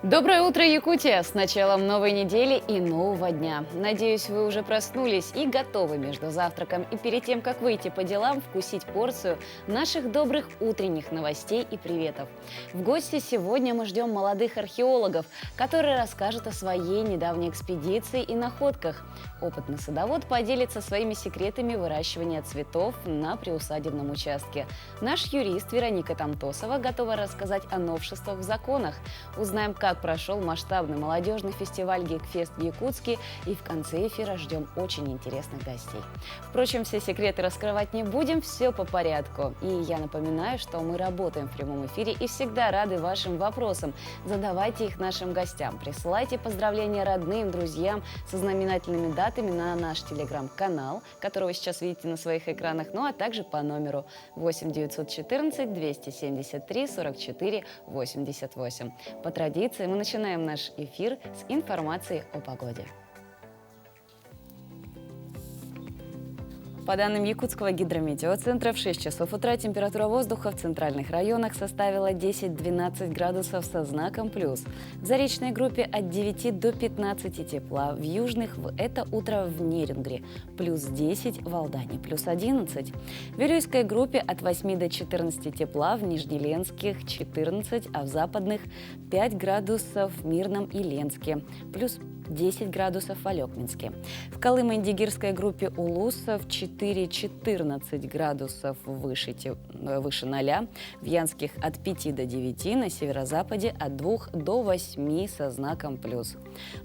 Доброе утро, Якутия! С началом новой недели и нового дня. Надеюсь, вы уже проснулись и готовы между завтраком и перед тем, как выйти по делам, вкусить порцию наших добрых утренних новостей и приветов. В гости сегодня мы ждем молодых археологов, которые расскажут о своей недавней экспедиции и находках. Опытный садовод поделится своими секретами выращивания цветов на приусадебном участке. Наш юрист Вероника Тамтосова готова рассказать о новшествах в законах. Узнаем, как прошел масштабный молодежный фестиваль «Гикфест» в Якутске, и в конце эфира ждем очень интересных гостей. Впрочем, все секреты раскрывать не будем, все по порядку. И я напоминаю, что мы работаем в прямом эфире и всегда рады вашим вопросам. Задавайте их нашим гостям, присылайте поздравления родным, друзьям со знаменательными датами на наш телеграм-канал, который вы сейчас видите на своих экранах, ну а также по номеру 8 914 273 44 88. По традиции мы начинаем наш эфир с информацией о погоде. По данным Якутского гидрометеоцентра, в 6 часов утра температура воздуха в центральных районах составила 10-12 градусов со знаком плюс. В заречной группе от 9 до 15 тепла, в южных в это утро в Нерингре плюс 10, в Алдане плюс 11. В Вилюйской группе от 8 до 14 тепла, в Нижнеленских 14, а в западных 5 градусов в Мирном и Ленске, плюс 10 градусов в Алекминске. В Колымо-Индигирской группе Улусов 4-14 градусов выше 0, в Янских от 5 до 9, на северо-западе от 2 до 8 со знаком плюс.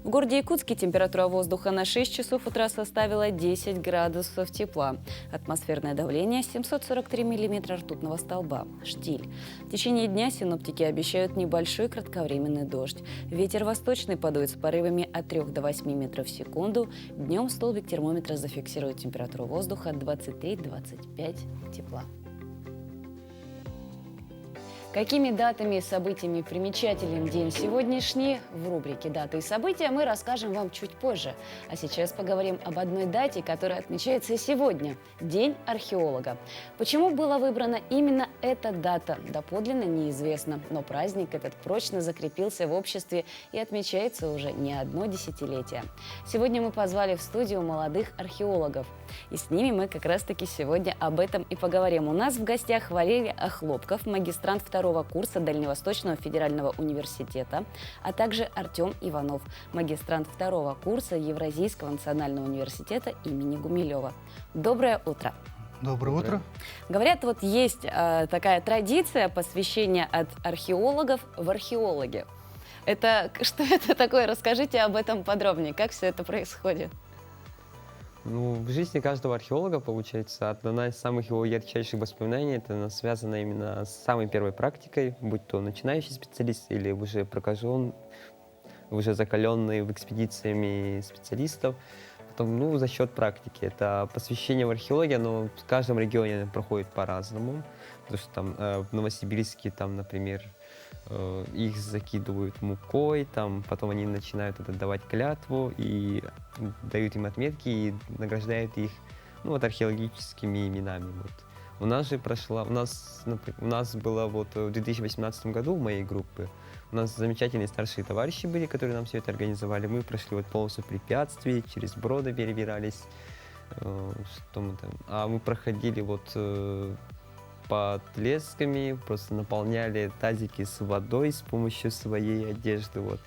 В городе Якутске температура воздуха на 6 часов утра составила 10 градусов тепла. Атмосферное давление 743 миллиметра ртутного столба. Штиль. В течение дня синоптики обещают небольшой кратковременный дождь. Ветер восточный подует с порывами от 3 до 8 метров в секунду. Днем столбик термометра зафиксирует температуру воздуха 23-25 тепла. Какими датами и событиями примечателен день сегодняшний? В рубрике «Даты и события» мы расскажем вам чуть позже. А сейчас поговорим об одной дате, которая отмечается сегодня – День археолога. Почему была выбрана именно эта дата, доподлинно неизвестно. Но праздник этот прочно закрепился в обществе и отмечается уже не одно десятилетие. Сегодня мы позвали в студию молодых археологов. И с ними мы как раз-таки сегодня об этом и поговорим. У нас в гостях Валерий Охлопков, магистрант второго курса Дальневосточного федерального университета, а также Артем Иванов, магистрант второго курса Евразийского национального университета имени Гумилева. Доброе утро! Доброе утро. Говорят, вот есть такая традиция посвящения от археологов в археологи. Что это такое? Расскажите об этом подробнее. Как все это происходит? Ну, в жизни каждого археолога, получается, одна из самых его ярчайших воспоминаний, это она связана именно с самой первой практикой, будь то начинающий специалист или уже прокажен, уже закаленный в экспедициями специалистов. Потом, ну, за счет практики. Это посвящение в археологии, оно в каждом регионе проходит по-разному. Потому что там в Новосибирске, там, например, их закидывают мукой, там, потом они начинают отдавать клятву и дают им отметки и награждают их, ну, вот, археологическими именами. Вот. У нас же у нас было вот в 2018 году в моей группе, у нас замечательные старшие товарищи были, которые нам все это организовали. Мы прошли вот полосу препятствий, через броды перебирались, что мы там, мы проходили вот под лесками, просто наполняли тазики с водой с помощью своей одежды. Вот.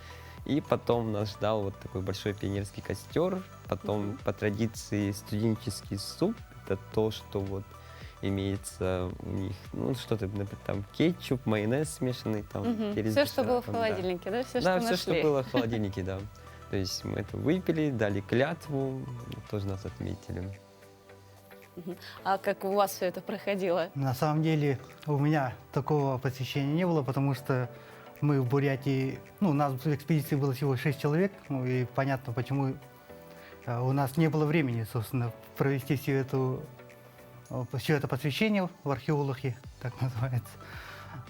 И потом нас ждал вот такой большой пионерский костер. Потом по традиции студенческий суп. Это то, что вот имеется у них, ну что-то, например, там кетчуп, майонез смешанный, там перец. Все, что было в холодильнике, да? Все, да, что все, нашли. что было в холодильнике, да. То есть мы это выпили, дали клятву, тоже нас отметили. А как у вас все это проходило? На самом деле у меня такого посещения не было, потому что мы в Бурятии, ну, у нас в экспедиции было всего 6 человек, ну, и понятно, почему у нас не было времени, собственно, провести все это посвящение в археологии, так называется.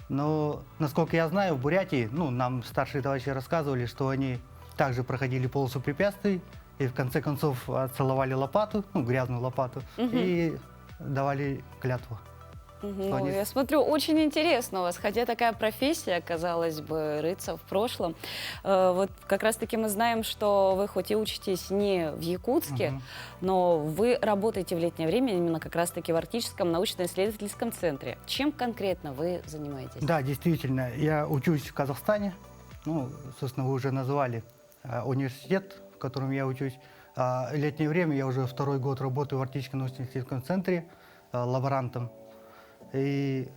Но, насколько я знаю, в Бурятии, ну, нам старшие товарищи рассказывали, что они также проходили полосу препятствий, и в конце концов отцеловали лопату, ну, грязную лопату, и давали клятву. Ну, они- я смотрю, очень интересно у вас, хотя такая профессия, казалось бы, рыться в прошлом. Вот как раз-таки мы знаем, что вы хоть и учитесь не в Якутске, Мгм. но вы работаете в летнее время именно как раз-таки в Арктическом научно-исследовательском центре. Чем конкретно вы занимаетесь? Да, действительно, я учусь в Казахстане. Ну, собственно, вы уже назвали университет, в котором я учусь. Летнее время я уже второй год работаю в Арктическом научно-исследовательском центре лаборантом. И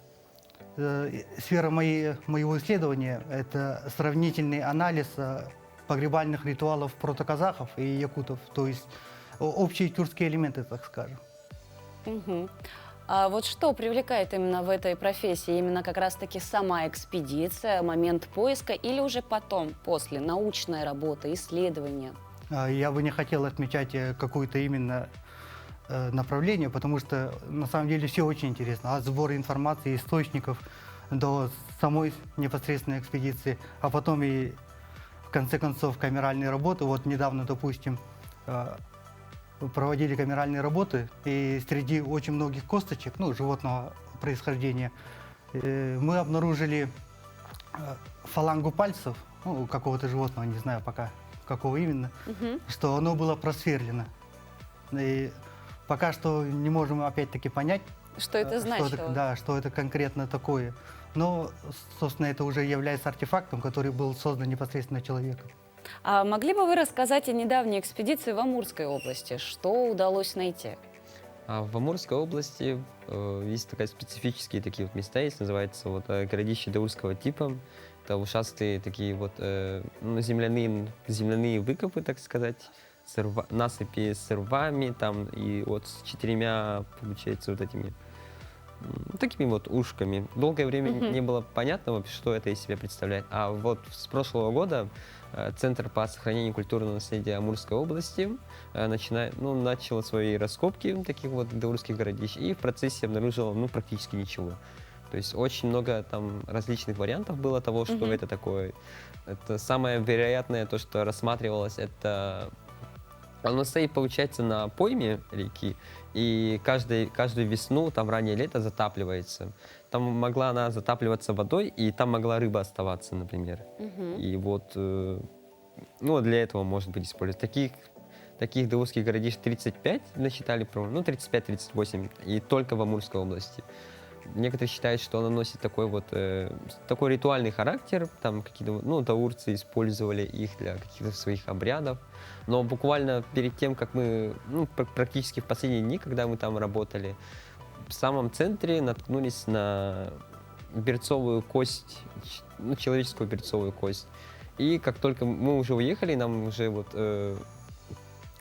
сфера моего исследования – это сравнительный анализ погребальных ритуалов протоказахов и якутов, то есть общие тюркские элементы, так скажем. Мгм. А вот что привлекает именно в этой профессии? Именно как раз-таки сама экспедиция, момент поиска или уже потом, после, научная работа, исследования? Я бы не хотел отмечать какое-то именно направление, потому что на самом деле все очень интересно. От сбора информации, источников до самой непосредственной экспедиции, а потом и в конце концов камеральные работы. Вот недавно, допустим, проводили камеральные работы, и среди очень многих косточек, ну, животного происхождения, мы обнаружили фалангу пальцев, ну, какого-то животного, не знаю пока какого именно, Мгм. что оно было просверлено. И пока что не можем опять-таки понять, Что это значило? да, что это конкретно такое. Но, собственно, это уже является артефактом, который был создан непосредственно человеком. А могли бы вы рассказать о недавней экспедиции в Амурской области? Что удалось найти? А в Амурской области есть такая специфические такие вот места, есть, называется вот городище даурского типа. Это ушастые такие вот ну, земляные выкопы, так сказать, насыпи с рвами там и вот с 4, получается, вот этими такими вот ушками. Долгое время Мгм. не было понятно, вообще, что это из себя представляет. А вот с прошлого года Центр по сохранению культурного наследия Амурской области начал свои раскопки таких вот даурских городищ и в процессе обнаружил практически ничего. То есть очень много там различных вариантов было того, что Мгм. это такое. Это самое вероятное, то, что рассматривалось, это оно стоит, получается, на пойме реки, и каждую весну, там раннее лето затапливается. Там могла она затапливаться водой, и там могла рыба оставаться, например. Мгм. И вот, ну, для этого может быть использовать. Таких даурских городищ 35 насчитали, ну, 35-38, и только в Амурской области. Некоторые считают, что она носит такой вот такой ритуальный характер. Там какие-то, ну, даурцы использовали их для каких-то своих обрядов. Но буквально перед тем, как мы, ну, практически в последние дни, когда мы там работали, в самом центре наткнулись на берцовую кость, ну, человеческую берцовую кость. И как только мы уже уехали, нам уже вот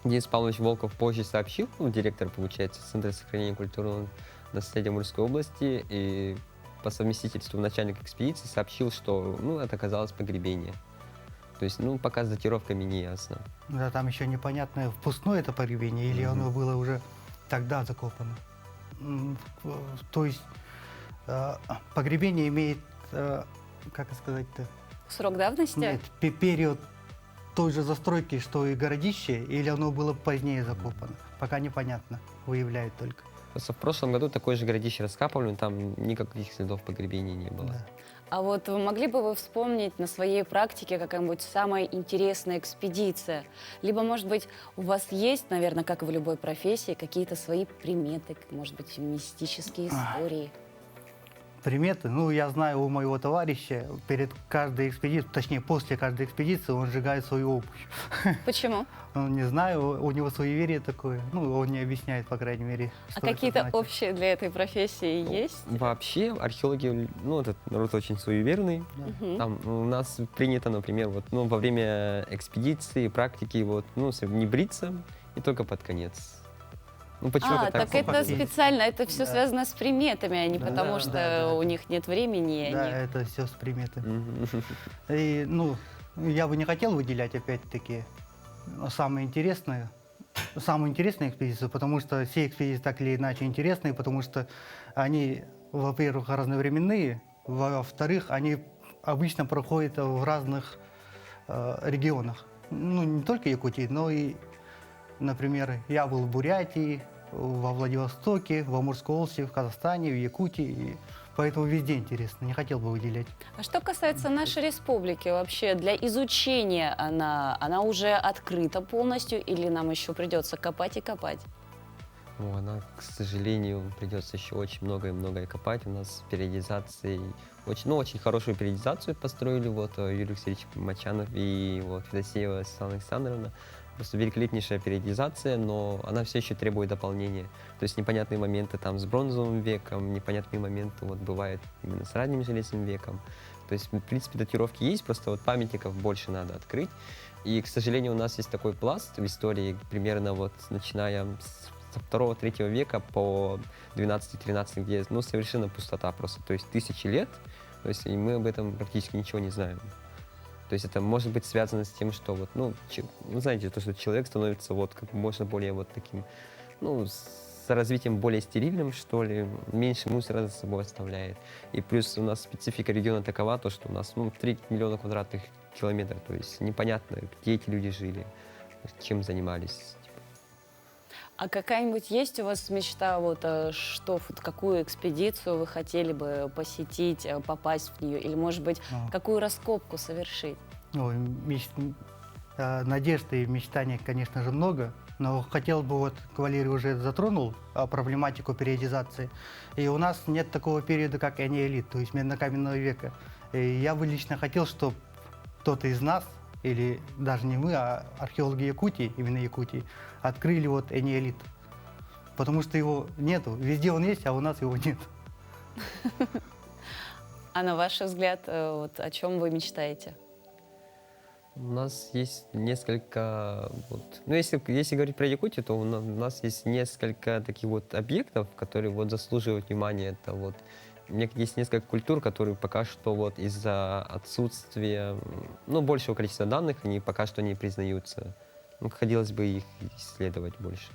Денис Павлович Волков позже сообщил, ну, директор, получается, Центра сохранения культурного наследия Амурской области, и по совместительству начальник экспедиции сообщил, что, ну, это оказалось погребение. То есть, ну, пока с датировками не ясно. Да, там еще непонятно, впускное это погребение или Мгм. оно было уже тогда закопано. То есть погребение имеет, как сказать-то, Срок давности? нет, период той же застройки, что и городище, или оно было позднее закопано. Пока непонятно, выявляют только. Просто в прошлом году такое же городище раскапывали, но там никаких следов погребения не было. Да. А вот могли бы вы вспомнить на своей практике какая-нибудь самая интересная экспедиция? Либо, может быть, у вас есть, наверное, как и в любой профессии, какие-то свои приметы, может быть, мистические истории? Приметы, ну, я знаю у моего товарища, перед каждой экспедицией, точнее, после каждой экспедиции он сжигает свою обувь. Почему? Ну, не знаю, у него суеверие такое, ну, он не объясняет, по крайней мере, А что это какие-то значит. общие для этой профессии есть? Вообще археологи, ну, этот народ очень суеверный. Мгм. Там у нас принято, например, вот, ну, во время экспедиции, практики, вот, ну, не бриться и только под конец. Ну, почему-то А, так так это совпадение. специально, это все Да. связано с приметами, а не Да, потому да, что да. у них нет времени, и Да, они... это все с приметами. Мгм. И, ну, я бы не хотел выделять, опять-таки, самые интересные, самую интересную экспедицию, потому что все экспедиции так или иначе интересные, потому что они, во-первых, разновременные, во-вторых, они обычно проходят в разных регионах. Ну, не только Якутии, но и, например, я был в Бурятии, во Владивостоке, в Амурской области, в Казахстане, в Якутии. И поэтому везде интересно, не хотел бы выделять. А что касается нашей республики, вообще для изучения она уже открыта полностью или нам еще придется копать и копать? Ну, она, к сожалению, придется еще очень многое копать. У нас с периодизацией очень хорошую периодизацию построили Юрий Алексеевич Мачанов и Федосеева Светлана Александровна. Просто великолепнейшая периодизация, но она все еще требует дополнения. То есть непонятные моменты там с бронзовым веком, непонятные моменты бывают именно с ранним железным веком. То есть, в принципе, датировки есть, просто памятников больше надо открыть. И, к сожалению, у нас есть такой пласт в истории, примерно начиная со 2-3 века по 12-13, где совершенно пустота просто, то есть тысячи лет, то есть и мы об этом практически ничего не знаем. То есть это может быть связано с тем, что знаете, то, что человек становится как можно более таким, с развитием более стерильным, что ли, меньше мусора за собой оставляет. И плюс у нас специфика региона такова, то, что у нас 3 миллиона квадратных километров, то есть непонятно, где эти люди жили, чем занимались. А какая-нибудь есть у вас мечта, какую экспедицию вы хотели бы посетить, попасть в нее, или, может быть, какую раскопку совершить? Надежд и мечтаний, конечно же, много, но хотел бы, Валерий уже затронул проблематику периодизации, и у нас нет такого периода, как энеолит, то есть меднокаменного века. И я бы лично хотел, чтобы кто-то из нас, или даже не мы, а археологи Якутии, именно Якутии, открыли энеолит. Потому что его нету. Везде он есть, а у нас его нет. А на ваш взгляд, о чем вы мечтаете? У нас есть несколько, если говорить про Якутию, то у нас есть несколько таких объектов, которые заслуживают внимания. Это есть несколько культур, которые пока что из-за отсутствия, большего количества данных, они пока что не признаются. Хотелось бы их исследовать больше.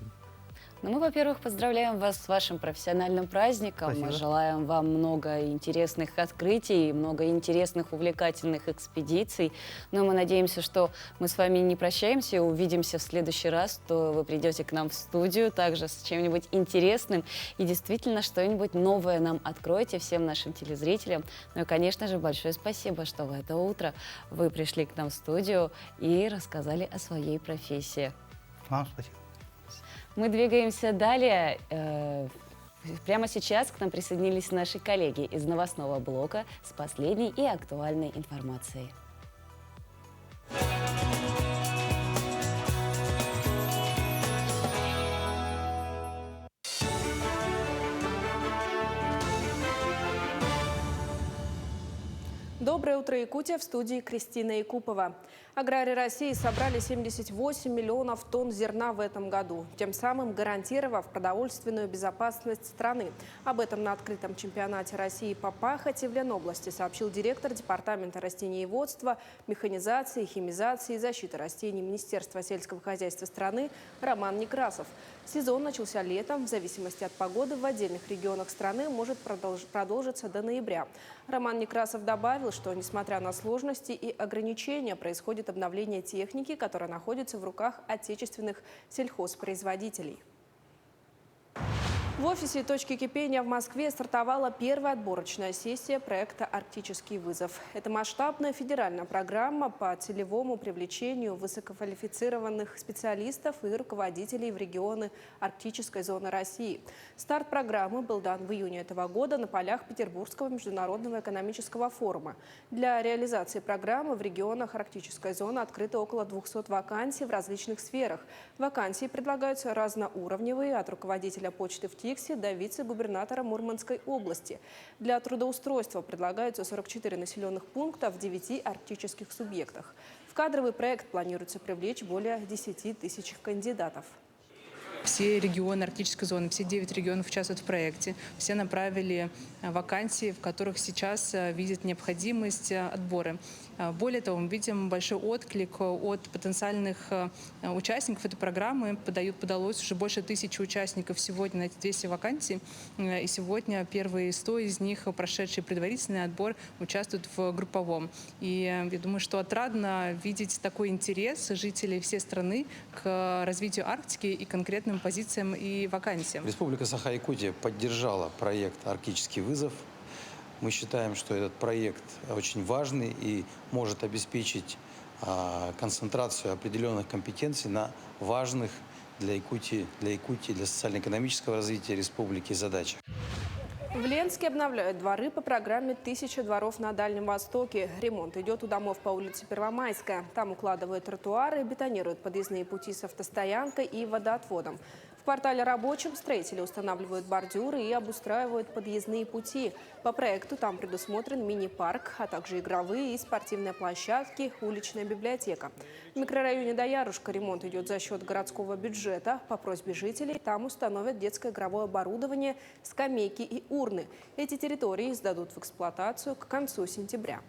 Мы, во-первых, поздравляем вас с вашим профессиональным праздником. Спасибо. Мы желаем вам много интересных открытий, много интересных, увлекательных экспедиций. Но мы надеемся, что мы с вами не прощаемся и увидимся в следующий раз, то вы придете к нам в студию также с чем-нибудь интересным и действительно что-нибудь новое нам откроете всем нашим телезрителям. Ну и, конечно же, большое спасибо, что в это утро вы пришли к нам в студию и рассказали о своей профессии. Вам спасибо. Мы двигаемся далее. Прямо сейчас к нам присоединились наши коллеги из новостного блока с последней и актуальной информацией. Доброе утро, Якутия, в студии Кристина Якупова. Аграрии России собрали 78 миллионов тонн зерна в этом году, тем самым гарантировав продовольственную безопасность страны. Об этом на открытом чемпионате России по пахоте в Ленобласти сообщил директор Департамента растениеводства, механизации, химизации и защиты растений Министерства сельского хозяйства страны Роман Некрасов. Сезон начался летом. В зависимости от погоды в отдельных регионах страны может продолжиться до ноября. Роман Некрасов добавил, что, несмотря на сложности и ограничения, происходит обновление техники, которая находится в руках отечественных сельхозпроизводителей. В офисе «Точки кипения» в Москве стартовала первая отборочная сессия проекта «Арктический вызов». Это масштабная федеральная программа по целевому привлечению высококвалифицированных специалистов и руководителей в регионы арктической зоны России. Старт программы был дан в июне этого года на полях Петербургского международного экономического форума. Для реализации программы в регионах арктической зоны открыто около 200 вакансий в различных сферах. Вакансии предлагаются разноуровневые, от руководителя почты в ТИКСе до вице-губернатора Мурманской области. Для трудоустройства предлагаются 44 населенных пункта в 9 арктических субъектах. В кадровый проект планируется привлечь более 10 тысяч кандидатов. Все регионы арктической зоны, все 9 регионов участвуют в проекте. Все направили вакансии, в которых сейчас видят необходимость отбора. Более того, мы видим большой отклик от потенциальных участников этой программы. Подалось уже больше 1000 участников сегодня на эти 200 вакансий. И сегодня первые 100 из них, прошедшие предварительный отбор, участвуют в групповом. И я думаю, что отрадно видеть такой интерес жителей всей страны к развитию Арктики и конкретным актуальным позициям и вакансиям. Республика Саха-Якутия поддержала проект «Арктический вызов». Мы считаем, что этот проект очень важный и может обеспечить концентрацию определенных компетенций на важных для Якутии, для социально-экономического развития республики задачах. В Ленске обновляют дворы по программе «1000 дворов на Дальнем Востоке». Ремонт идет у домов по улице Первомайская. Там укладывают тротуары, бетонируют подъездные пути с автостоянкой и водоотводом. В квартале Рабочем строители устанавливают бордюры и обустраивают подъездные пути. По проекту там предусмотрен мини-парк, а также игровые и спортивные площадки, уличная библиотека. В микрорайоне Доярушка ремонт идет за счет городского бюджета. По просьбе жителей там установят детское игровое оборудование, скамейки и урны. Эти территории сдадут в эксплуатацию к концу сентября.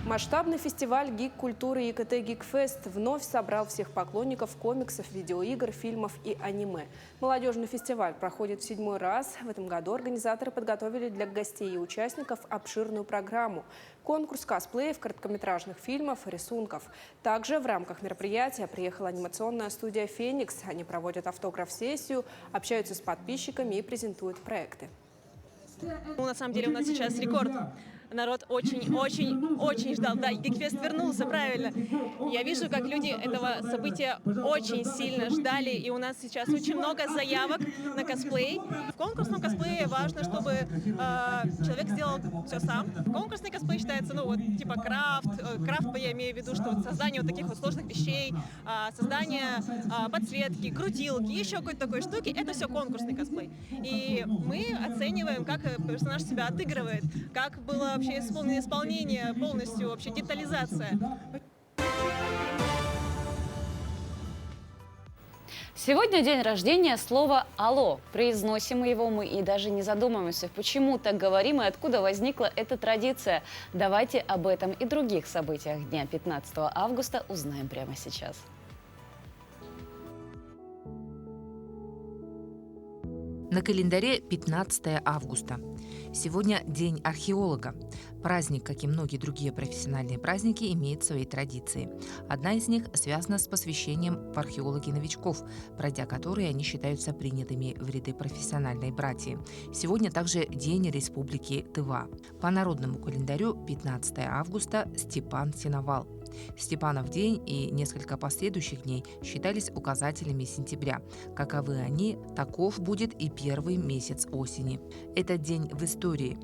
Масштабный фестиваль гик-культуры ЕКТ «Гикфест» вновь собрал всех поклонников комиксов, видеоигр, фильмов и аниме. Молодежный фестиваль проходит в 7-й раз. В этом году организаторы подготовили для гостей и участников обширную программу. Конкурс косплеев, короткометражных фильмов, рисунков. Также в рамках мероприятия приехала анимационная студия «Феникс». Они проводят автограф-сессию, общаются с подписчиками и презентуют проекты. На самом деле у нас сейчас рекорд. Народ очень ждал. Да, Гикфест вернулся, правильно. Я вижу, как люди этого события очень сильно ждали, и у нас сейчас очень много заявок на косплей. В конкурсном косплее важно, чтобы человек сделал все сам. Конкурсный косплей считается, типа крафт. Крафт, я имею в виду, что вот создание вот таких вот сложных вещей, создание подсветки, крутилки, еще какой-то такой штуки, это все конкурсный косплей. И мы оцениваем, как персонаж себя отыгрывает, как было вообще исполнение, полностью вообще детализация. Сегодня день рождения слова «алло». Произносим его мы и даже не задумываемся, почему так говорим и откуда возникла эта традиция. Давайте об этом и других событиях дня 15 августа узнаем прямо сейчас. На календаре 15 августа. Сегодня День археолога. Праздник, как и многие другие профессиональные праздники, имеет свои традиции. Одна из них связана с посвящением в археологи новичков, пройдя которые они считаются принятыми в ряды профессиональной братьи. Сегодня также День Республики Тыва. По народному календарю 15 августа Степан Сеновал. Степанов день и несколько последующих дней считались указателями сентября. Каковы они, таков будет и первый месяц осени. Этот день в истории.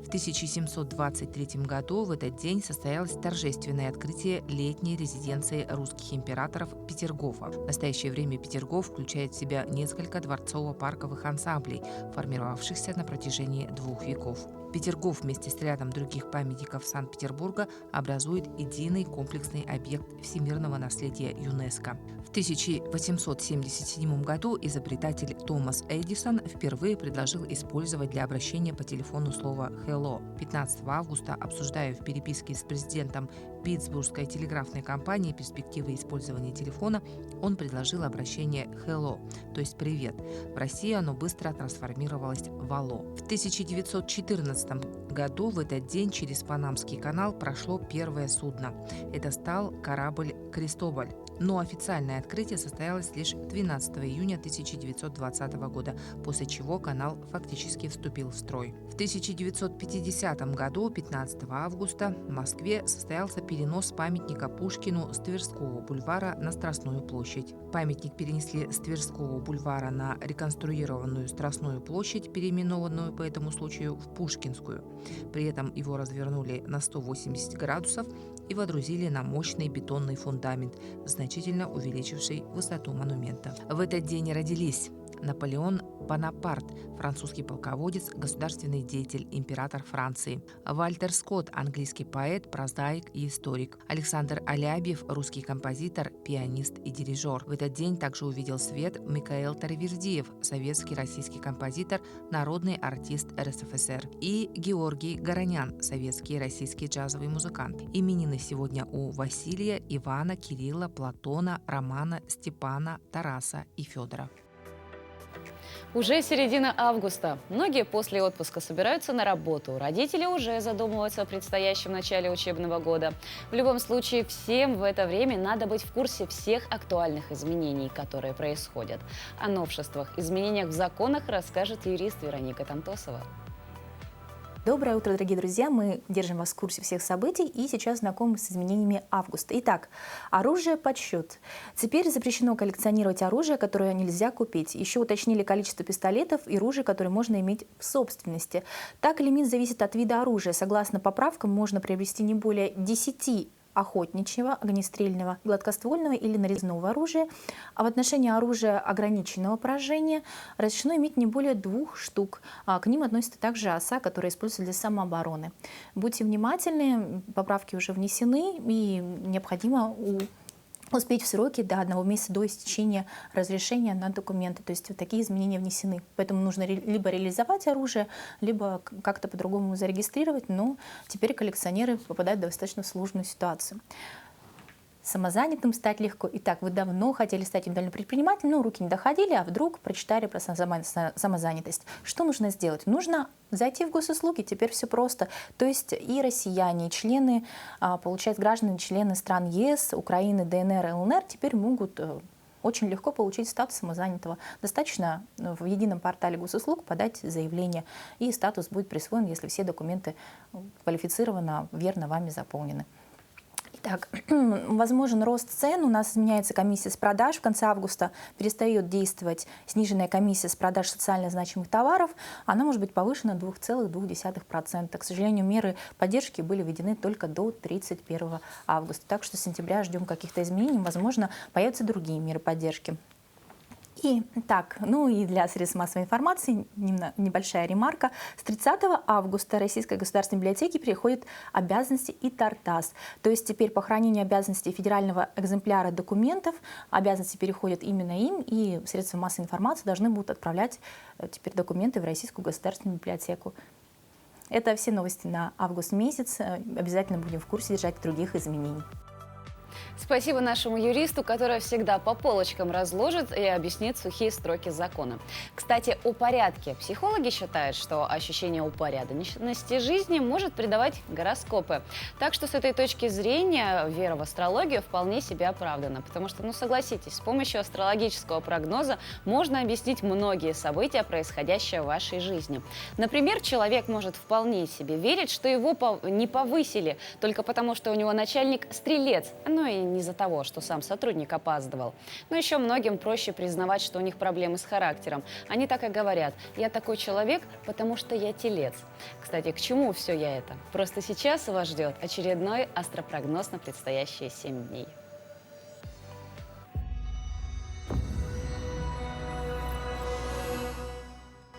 В 1723 году в этот день состоялось торжественное открытие летней резиденции русских императоров Петергофа. В настоящее время Петергоф включает в себя несколько дворцово-парковых ансамблей, формировавшихся на протяжении 2 веков. Петергоф вместе с рядом других памятников Санкт-Петербурга образует единый комплексный объект всемирного наследия ЮНЕСКо. В 1877 году изобретатель Томас Эдисон впервые предложил использовать для обращения по телефону слово «hello». 15 августа, обсуждая в переписке с президентом Питтсбургской телеграфной компании перспективы использования телефона, он предложил обращение «hello», то есть «привет». В России оно быстро трансформировалось в «алло». В 1914 году в этот день через Панамский канал прошло первое судно. Это стал корабль «Кристобаль». Но официальное открытие состоялось лишь 12 июня 1920 года, после чего канал фактически вступил в строй. В 1950 году, 15 августа, в Москве состоялся перенос памятника Пушкину с Тверского бульвара на Страстную площадь. Памятник перенесли с Тверского бульвара на реконструированную Страстную площадь, переименованную по этому случаю в Пушкинскую. При этом его развернули на 180 градусов и водрузили на мощный бетонный фундамент, значительно увеличивший высоту монумента. В этот день родились Наполеон Бонапарт, французский полководец, государственный деятель, император Франции. Вальтер Скотт, английский поэт, прозаик и историк. Александр Алябьев, русский композитор, пианист и дирижер. В этот день также увидел свет Микаэл Таравердиев, советский российский композитор, народный артист РСФСР. И Георгий Горонян, советский и российский джазовый музыкант. Именины сегодня у Василия, Ивана, Кирилла, Платона, Романа, Степана, Тараса и Федора. Уже середина августа. Многие после отпуска собираются на работу. Родители уже задумываются о предстоящем начале учебного года. В любом случае, всем в это время надо быть в курсе всех актуальных изменений, которые происходят. О новшествах, изменениях в законах расскажет юрист Вероника Тантосова. Доброе утро, дорогие друзья! Мы держим вас в курсе всех событий и сейчас знакомы с изменениями августа. Итак, оружие под счет. Теперь запрещено коллекционировать оружие, которое нельзя купить. Еще уточнили количество пистолетов и ружей, которые можно иметь в собственности. Так, лимит зависит от вида оружия. Согласно поправкам, можно приобрести не более 10 охотничьего, огнестрельного, гладкоствольного или нарезного оружия, а в отношении оружия ограниченного поражения разрешено иметь не более 2 штук. К ним относятся также ОСА, которые используются для самообороны. Будьте внимательны, поправки уже внесены, и необходимо успеть в сроки до 1 месяца до истечения разрешения на документы. То есть вот такие изменения внесены. Поэтому нужно либо реализовать оружие, либо как-то по-другому зарегистрировать. Но теперь коллекционеры попадают в достаточно сложную ситуацию. Самозанятым стать легко. Итак, вы давно хотели стать индивидуальным предпринимателем, но руки не доходили, а вдруг прочитали про самозанятость. Что нужно сделать? Нужно зайти в госуслуги, теперь все просто. То есть и россияне, и члены, получается, граждане, члены стран ЕС, Украины, ДНР, ЛНР теперь могут очень легко получить статус самозанятого. Достаточно в едином портале госуслуг подать заявление, и статус будет присвоен, если все документы квалифицированно, верно вами заполнены. Так, возможен рост цен. У нас изменяется комиссия с продаж. В конце августа перестает действовать сниженная комиссия с продаж социально значимых товаров. Она может быть повышена 2,2%. К сожалению, меры поддержки были введены только до 31 августа. Так что с сентября ждем каких-то изменений. Возможно, появятся другие меры поддержки. И так, и для средств массовой информации небольшая ремарка. С 30 августа Российской государственной библиотеке переходят обязанности и ТАРТАСС. То есть теперь по хранению обязанностей федерального экземпляра документов обязанности переходят именно им, и средства массовой информации должны будут отправлять теперь документы в Российскую государственную библиотеку. Это все новости на август месяц. Обязательно будем в курсе держать других изменений. Спасибо нашему юристу, который всегда по полочкам разложит и объяснит сухие строки закона. Кстати, о порядке. Психологи считают, что ощущение упорядоченности жизни может придавать гороскопы. Так что с этой точки зрения вера в астрологию вполне себе оправдана. Потому что, согласитесь, с помощью астрологического прогноза можно объяснить многие события, происходящие в вашей жизни. Например, человек может вполне себе верить, что его не повысили только потому, что у него начальник стрелец, и не из-за того, что сам сотрудник опаздывал. Но еще многим проще признавать, что у них проблемы с характером. Они так и говорят: я такой человек, потому что я телец. Кстати, к чему все я это? Просто сейчас вас ждет очередной астропрогноз на предстоящие 7 дней.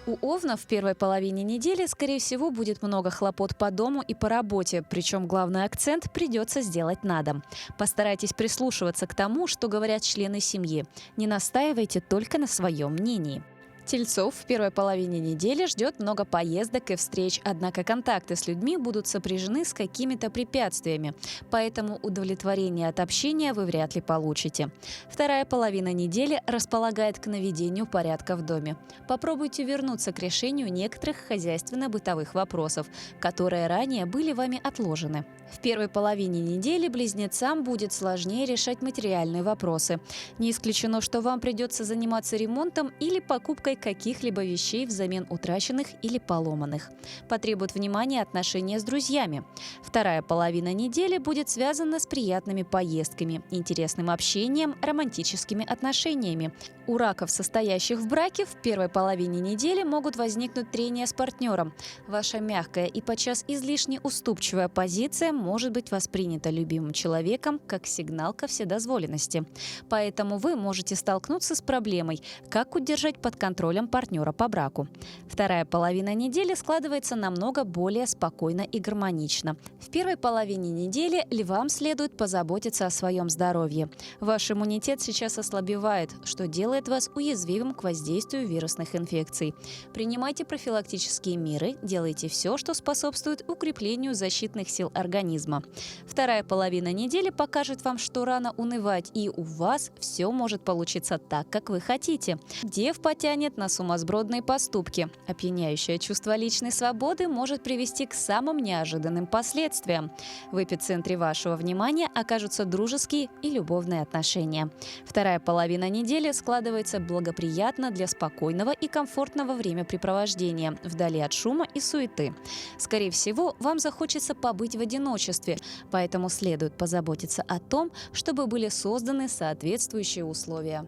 У Овна в первой половине недели, скорее всего, будет много хлопот по дому и по работе, причем главный акцент придется сделать на дом. Постарайтесь прислушиваться к тому, что говорят члены семьи. Не настаивайте только на своем мнении. Тельцов в первой половине недели ждет много поездок и встреч, однако контакты с людьми будут сопряжены с какими-то препятствиями, поэтому удовлетворение от общения вы вряд ли получите. Вторая половина недели располагает к наведению порядка в доме. Попробуйте вернуться к решению некоторых хозяйственно-бытовых вопросов, которые ранее были вами отложены. В первой половине недели близнецам будет сложнее решать материальные вопросы. Не исключено, что вам придется заниматься ремонтом или покупкой каких-либо вещей взамен утраченных или поломанных. Потребует внимания отношения с друзьями. Вторая половина недели будет связана с приятными поездками, интересным общением, романтическими отношениями. У раков, состоящих в браке, в первой половине недели могут возникнуть трения с партнером. Ваша мягкая и подчас излишне уступчивая позиция может быть воспринята любимым человеком как сигнал ко вседозволенности. Поэтому вы можете столкнуться с проблемой, как удержать под контролем партнера по браку. Вторая половина недели складывается намного более спокойно и гармонично. В первой половине недели львам следует позаботиться о своем здоровье. Ваш иммунитет сейчас ослабевает, что делает вас уязвимым к воздействию вирусных инфекций. Принимайте профилактические меры, делайте все, что способствует укреплению защитных сил организма. Вторая половина недели покажет вам, что рано унывать, и у вас все может получиться так, как вы хотите. Дев потянет тянет на сумасбродные поступки. Опьяняющее чувство личной свободы может привести к самым неожиданным последствиям. В эпицентре вашего внимания окажутся дружеские и любовные отношения. Вторая половина недели складывается благоприятно для спокойного и комфортного времяпрепровождения, вдали от шума и суеты. Скорее всего, вам захочется побыть в одиночестве, поэтому следует позаботиться о том, чтобы были созданы соответствующие условия.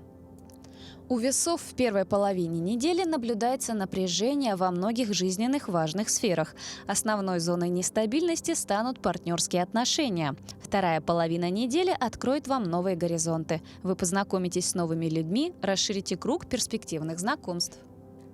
У весов в первой половине недели наблюдается напряжение во многих жизненных важных сферах. Основной зоной нестабильности станут партнерские отношения. Вторая половина недели откроет вам новые горизонты. Вы познакомитесь с новыми людьми, расширите круг перспективных знакомств.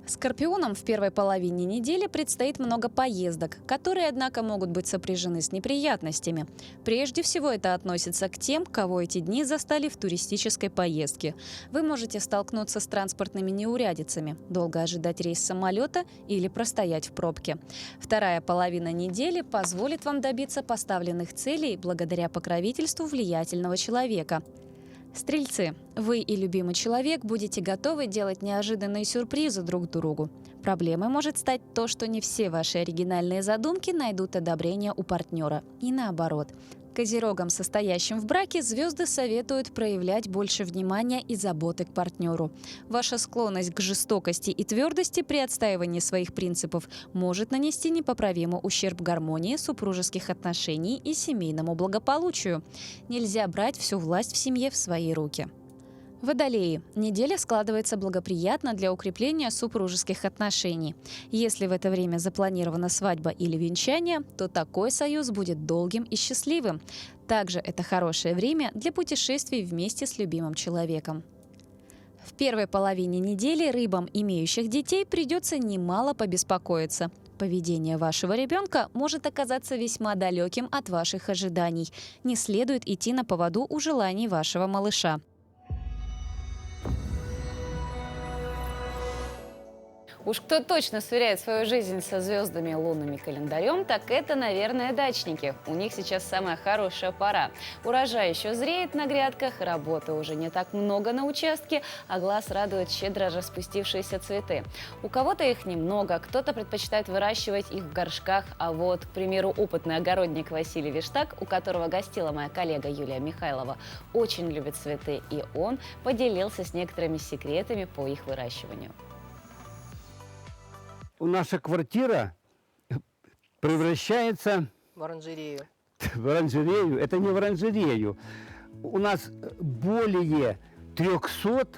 Скорпионам в первой половине недели предстоит много поездок, которые, однако, могут быть сопряжены с неприятностями. Прежде всего это относится к тем, кого эти дни застали в туристической поездке. Вы можете столкнуться с транспортными неурядицами, долго ожидать рейс самолета или простоять в пробке. Вторая половина недели позволит вам добиться поставленных целей благодаря покровительству влиятельного человека. Стрельцы, вы и любимый человек будете готовы делать неожиданные сюрпризы друг другу. Проблемой может стать то, что не все ваши оригинальные задумки найдут одобрение у партнера. И наоборот. Козерогам, состоящим в браке, звезды советуют проявлять больше внимания и заботы к партнеру. Ваша склонность к жестокости и твердости при отстаивании своих принципов может нанести непоправимый ущерб гармонии супружеских отношений и семейному благополучию. Нельзя брать всю власть в семье в свои руки. Водолеи. Неделя складывается благоприятно для укрепления супружеских отношений. Если в это время запланирована свадьба или венчание, то такой союз будет долгим и счастливым. Также это хорошее время для путешествий вместе с любимым человеком. В первой половине недели рыбам, имеющих детей, придется немало побеспокоиться. Поведение вашего ребенка может оказаться весьма далеким от ваших ожиданий. Не следует идти на поводу у желаний вашего малыша. Уж кто точно сверяет свою жизнь со звездами и лунным календарем, так это, наверное, дачники. У них сейчас самая хорошая пора. Урожай еще зреет на грядках, работы уже не так много на участке, а глаз радует щедро распустившиеся цветы. У кого-то их немного, кто-то предпочитает выращивать их в горшках, а вот, к примеру, опытный огородник Василий Виштак, у которого гостила моя коллега Юлия Михайлова, очень любит цветы, и он поделился с некоторыми секретами по их выращиванию. Наша квартира превращается в оранжерею. В оранжерею. Это не в оранжерею. У нас более 300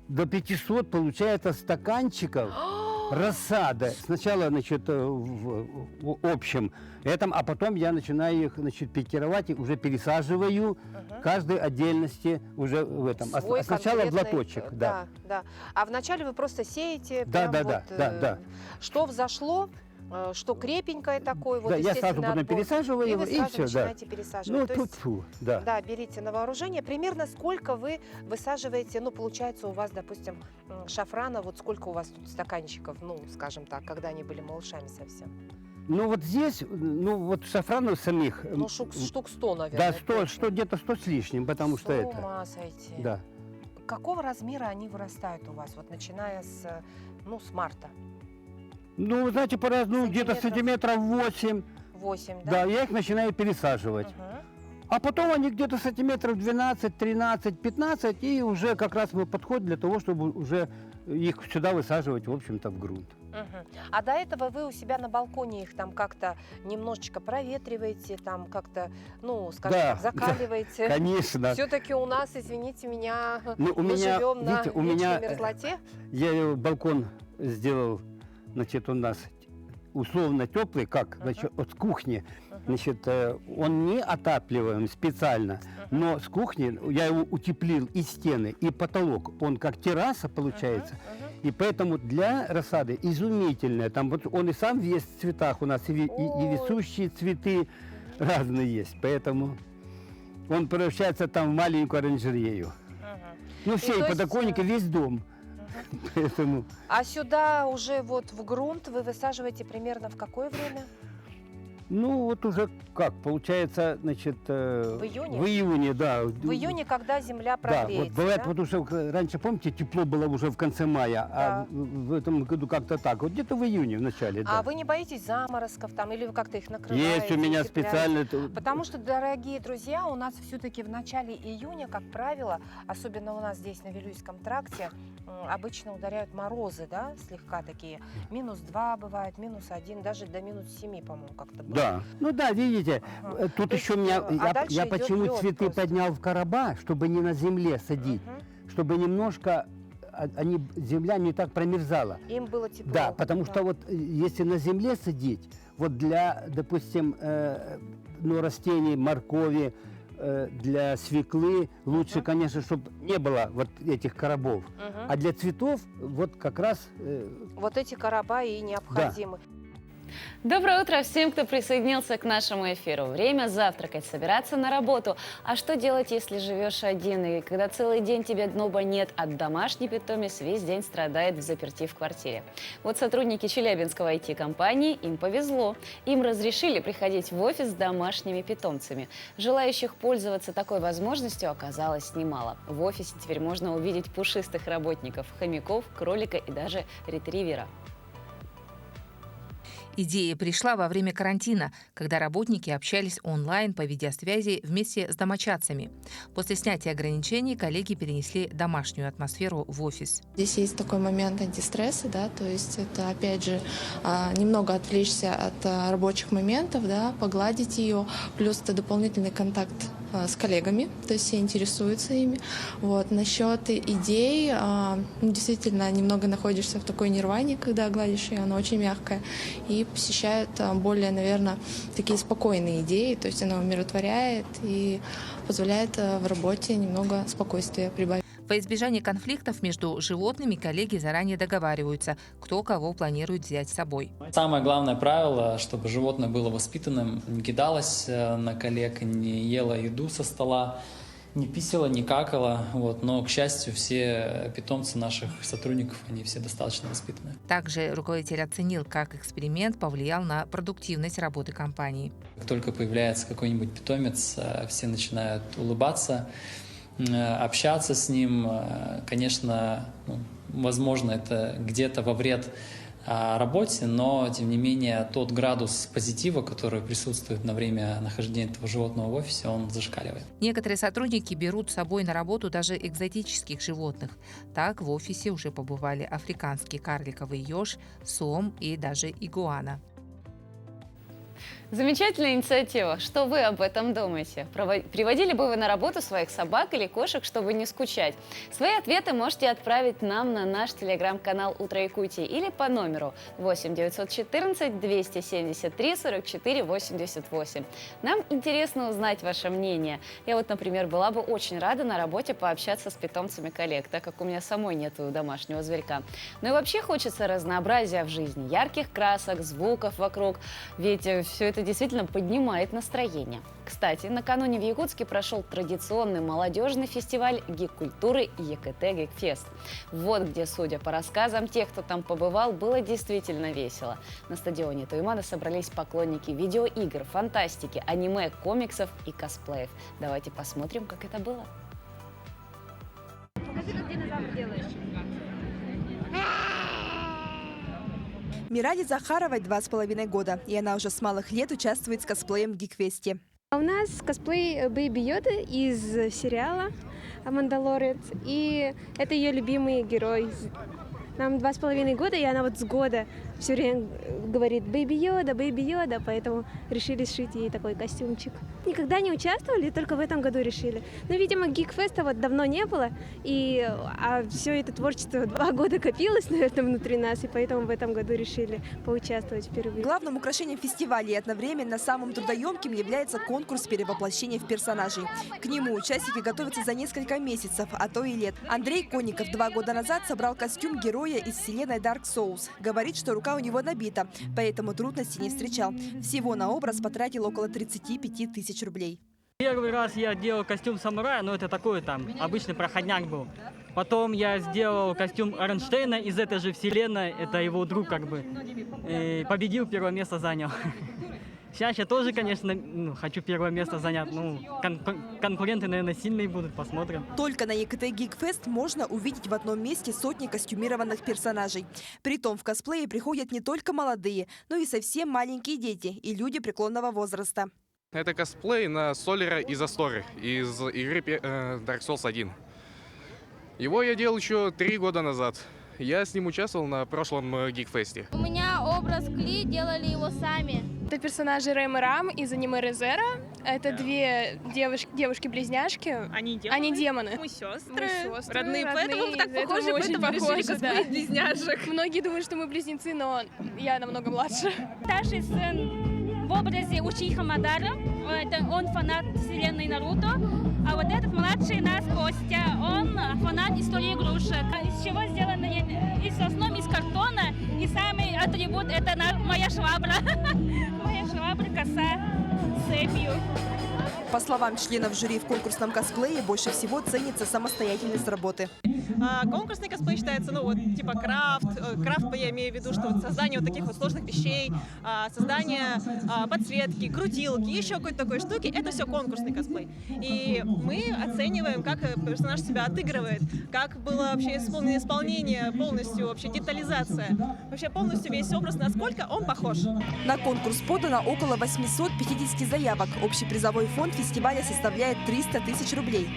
до 500 получается стаканчиков рассады. Сначала, значит, в общем этом, а потом я начинаю их, значит, пикировать и уже пересаживаю каждой отдельности уже в этом. Свой сначала в лоточек. Да, да. А вначале вы просто сеете. Да, прям да, вот, да. Что взошло, что крепенькое такое, вот, да, я сразу потом пересаживаю и его, вы и сразу все, начинаете да. пересаживать. Ну, То тут, есть, да. Да, берите на вооружение. Примерно сколько вы высаживаете, ну, получается у вас, допустим, шафрана, вот сколько у вас тут стаканчиков, ну, скажем так, когда они были малышами совсем? Ну, вот здесь, ну, вот шафранов самих... Ну, штук 100, наверное. Да, 100, где-то 100 с лишним, потому что это... С ума сойти. Да. Какого размера они вырастают у вас, вот начиная с, ну, с марта? Ну, вы знаете, по-разному, где-то сантиметров 8. 8, да? Да, я их начинаю пересаживать. А потом они где-то сантиметров 12, 13, 15, и уже как раз мы подходим для того, чтобы уже их сюда высаживать, в общем-то, в грунт. А до этого вы у себя на балконе их там как-то немножечко проветриваете, там как-то, ну, скажем так, закаливаете? Конечно. Все-таки у нас, извините меня, ну, мы живем на вечной мерзлоте. Я балкон сделал, значит, у нас условно теплый, как, значит, от кухни. Значит, он не отапливаем специально, но с кухни я его утеплил и стены, и потолок. Он как терраса получается. И поэтому для рассады изумительная. Там вот он и сам весь в цветах у нас, и весущие цветы разные есть. Поэтому он превращается там в маленькую оранжерею. Ну все, и подоконник, и весь дом. Поэтому... А сюда уже вот в грунт вы высаживаете примерно в какое время? Ну, вот уже как, получается, значит... В июне? В июне, да. В июне, когда земля Да, прогреется, вот бывает, да? вот уже раньше, помните, тепло было уже в конце мая, а в этом году как-то так. Вот где-то в июне, в начале, да. А вы не боитесь заморозков там, или вы как-то их накрываете? Есть у меня укрепляете? специально... Потому что, дорогие друзья, у нас все-таки в начале июня, как правило, особенно у нас здесь на Вилюйском тракте, обычно ударяют морозы, да, слегка такие. -2 бывает, -1, даже до -7, по-моему, как-то было. Да, ну да, видите, тут То еще есть, меня, дальше я идет почему лед цветы просто. поднял в короба, чтобы не на земле садить, чтобы немножко земля не так промерзала. Им было тепло. Да, потому что вот если на земле садить, вот для, допустим, ну, растений, моркови, для свеклы лучше, конечно, чтобы не было вот этих коробов. А для цветов вот как раз... Вот эти короба и необходимы. Доброе утро всем, кто присоединился к нашему эфиру. Время завтракать, собираться на работу. А что делать, если живешь один, и когда целый день тебе дома нет, а домашний питомец весь день страдает взаперти в квартире? Вот сотрудники Челябинского IT-компании, им повезло. Им разрешили приходить в офис с домашними питомцами. Желающих пользоваться такой возможностью оказалось немало. В офисе теперь можно увидеть пушистых работников, хомяков, кролика и даже ретривера. Идея пришла во время карантина, когда работники общались онлайн по видеосвязи вместе с домочадцами. После снятия ограничений коллеги перенесли домашнюю атмосферу в офис. Здесь есть такой момент антистресса, да, то есть это, опять же, немного отвлечься от рабочих моментов, да, погладить ее, плюс это дополнительный контакт с коллегами, то есть все интересуются ими. Вот. Насчет идей, действительно, немного находишься в такой нирване, когда гладишь ее, она очень мягкая, и посещают более, наверное, такие спокойные идеи, то есть она умиротворяет и позволяет в работе немного спокойствия прибавить. Во избежание конфликтов между животными коллеги заранее договариваются, кто кого планирует взять с собой. Самое главное правило, чтобы животное было воспитанным, не кидалось на коллег, не ело еду со стола, не писала, не какала. Вот. Но, к счастью, все питомцы наших сотрудников, они все достаточно воспитанные. Также руководитель оценил, как эксперимент повлиял на продуктивность работы компании. Как только появляется какой-нибудь питомец, все начинают улыбаться, общаться с ним. Конечно, возможно, это где-то во вред работе, но, тем не менее, тот градус позитива, который присутствует на время нахождения этого животного в офисе, он зашкаливает. Некоторые сотрудники берут с собой на работу даже экзотических животных. Так в офисе уже побывали африканский карликовый еж, сом и даже игуана. Замечательная инициатива. Что вы об этом думаете? Приводили бы вы на работу своих собак или кошек, чтобы не скучать? Свои ответы можете отправить нам на наш телеграм-канал «Утро Якутии» или по номеру 8 914 273 44 88. Нам интересно узнать ваше мнение. Я вот, например, была бы очень рада на работе пообщаться с питомцами коллег, так как у меня самой нету домашнего зверька. Ну и вообще хочется разнообразия в жизни, ярких красок, звуков вокруг, ведь все это действительно поднимает настроение. Кстати, накануне в Якутске прошел традиционный молодежный фестиваль гик-культуры ЕКТ Гикфест. Вот где, судя по рассказам тех, кто там побывал, было действительно весело. На стадионе Туймана собрались поклонники видеоигр, фантастики, аниме, комиксов и косплеев. Давайте посмотрим, как это было. Покажи, как динозавр делаешь. Мираде Захаровой 2,5 года, и она уже с малых лет участвует с косплеем в Гикфесте. У нас косплей Бэйби Йода из сериала «Мандалорец», и это ее любимый герой. Нам 2,5 года, и она вот с года все время говорит «Бэйби Йода», поэтому решили сшить ей такой костюмчик. Никогда не участвовали, только в этом году решили. Но, видимо, Гикфеста вот давно не было, а все это творчество 2 года копилось, наверное, внутри нас, и поэтому в этом году решили поучаствовать впервые. Главным украшением фестиваля и одновременно самым трудоемким является конкурс перевоплощения в персонажей. К нему участники готовятся за несколько месяцев, а то и лет. Андрей Конников 2 года назад собрал костюм героя из вселенной Dark Souls. Говорит, что рука у него набита, поэтому трудностей не встречал. Всего на образ потратил около 35 тысяч рублей. Первый раз я делал костюм самурая, но это такой там обычный проходняк был. Потом я сделал костюм Эрнштейна из этой же вселенной, это его друг как бы. И победил, 1-е место занял. Сейчас я тоже, конечно, хочу первое место занять. Конкуренты, наверное, сильные будут, посмотрим. Только на ЕКТ Geekfest можно увидеть в одном месте сотни костюмированных персонажей. Притом в косплее приходят не только молодые, но и совсем маленькие дети и люди преклонного возраста. Это косплей на Солера из Асторы, из игры Dark Souls 1. Его я делал еще 3 года назад. Я с ним участвовал на прошлом Geekfest. У меня образ Кли, делали его сами. Это персонажи Рэм и Рам из аниме Резера. Это две девушки-близняшки. Они демоны. Мы сестры. Родные, поэтому мы так похожи, очень поэтому решили похожи, косплеить близняшек. Многие думают, что мы близнецы, но я намного младше. Старший сын в образе Учиха Мадара. Он фанат вселенной Наруто. А вот этот младший нас Костя. Он фанат истории игрушек. Из чего сделано? Из основы, из картона. И самый атрибут — это моя швабра. Моя швабра, коса с цепью. По словам членов жюри, в конкурсном косплее больше всего ценится самостоятельность работы. Конкурсный косплей считается, типа крафт. Крафт, я имею в виду, что создание вот таких вот сложных вещей, создание подсветки, крутилки, еще какой-то такой штуки, это все конкурсный косплей. И мы оцениваем, как персонаж себя отыгрывает, как было вообще исполнение, полностью вообще детализация, вообще полностью весь образ, насколько он похож. На конкурс подано около 850 заявок. Общий призовой фонд фестиваля составляет 300 тысяч рублей.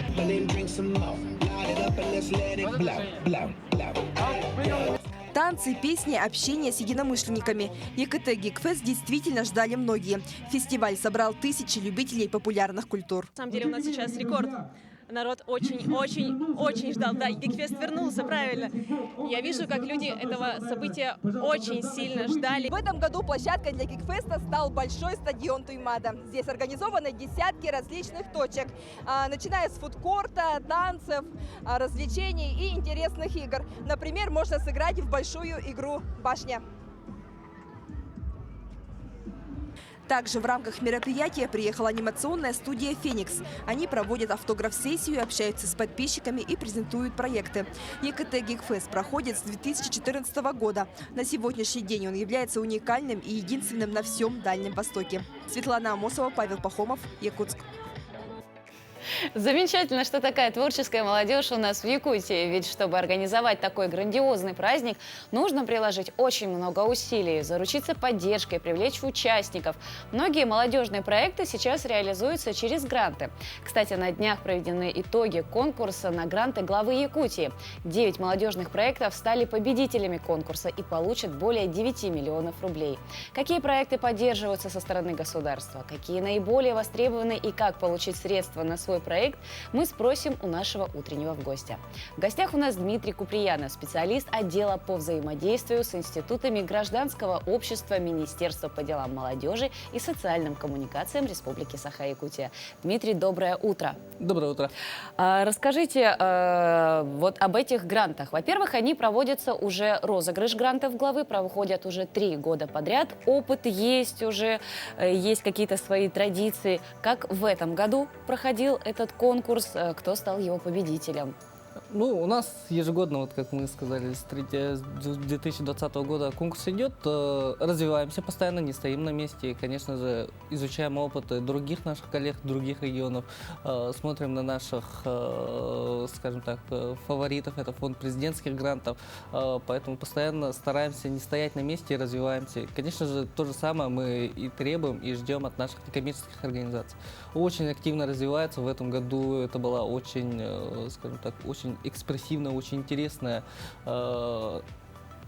Танцы, песни, общение с единомышленниками. ЕКТ Geekfest действительно ждали многие. Фестиваль собрал тысячи любителей популярных культур. На самом деле у нас сейчас рекорд. Народ очень ждал. Да, Geekfest вернулся, правильно. Я вижу, как люди этого события очень сильно ждали. В этом году площадкой для Geekfest стал большой стадион Туймада. Здесь организованы десятки различных точек, начиная с фудкорта, танцев, развлечений и интересных игр. Например, можно сыграть в большую игру «Башня». Также в рамках мероприятия приехала анимационная студия «Феникс». Они проводят автограф-сессию, общаются с подписчиками и презентуют проекты. ЕКТ Geekfest проходит с 2014 года. На сегодняшний день он является уникальным и единственным на всем Дальнем Востоке. Светлана Амосова, Павел Пахомов, Якутск. Замечательно, что такая творческая молодежь у нас в Якутии. Ведь чтобы организовать такой грандиозный праздник, нужно приложить очень много усилий, заручиться поддержкой, привлечь участников. Многие молодежные проекты сейчас реализуются через гранты. Кстати, на днях проведены итоги конкурса на гранты главы Якутии. 9 молодежных проектов стали победителями конкурса и получат более 9 миллионов рублей. Какие проекты поддерживаются со стороны государства? Какие наиболее востребованы и как получить средства на свой проект, мы спросим у нашего утреннего гостя. В гостях у нас Дмитрий Куприянов, специалист отдела по взаимодействию с институтами гражданского общества Министерства по делам молодежи и социальным коммуникациям Республики Саха-Якутия. Дмитрий, доброе утро. Доброе утро. Расскажите вот об этих грантах. Во-первых, они проводятся уже, розыгрыш грантов главы проходят уже 3 года подряд. Опыт есть уже, есть какие-то свои традиции. Как в этом году проходил этот конкурс, кто стал его победителем? Ну, у нас ежегодно, вот как мы сказали, с 2020 года конкурс идет, развиваемся постоянно, не стоим на месте. И, конечно же, изучаем опыты других наших коллег, других регионов, смотрим на наших, скажем так, фаворитов, это фонд президентских грантов, поэтому постоянно стараемся не стоять на месте и развиваемся. И, конечно же, то же самое мы и требуем, и ждем от наших некоммерческих организаций. Очень активно развивается, в этом году это была очень, скажем так, очень экспрессивная, очень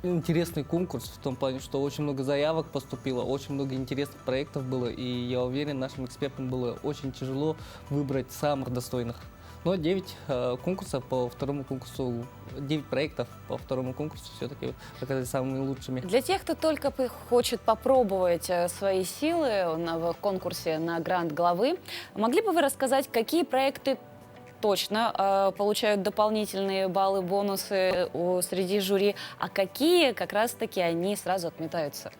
интересный конкурс в том плане, что очень много заявок поступило, очень много интересных проектов было, и я уверен, нашим экспертам было очень тяжело выбрать самых достойных. Но 9 конкурсов по второму конкурсу, 9 проектов по второму конкурсу все-таки оказались самыми лучшими. Для тех, кто только хочет попробовать свои силы в конкурсе на грант главы, могли бы вы рассказать, какие проекты точно получают дополнительные баллы, бонусы среди жюри, а какие как раз-таки они сразу отметаются?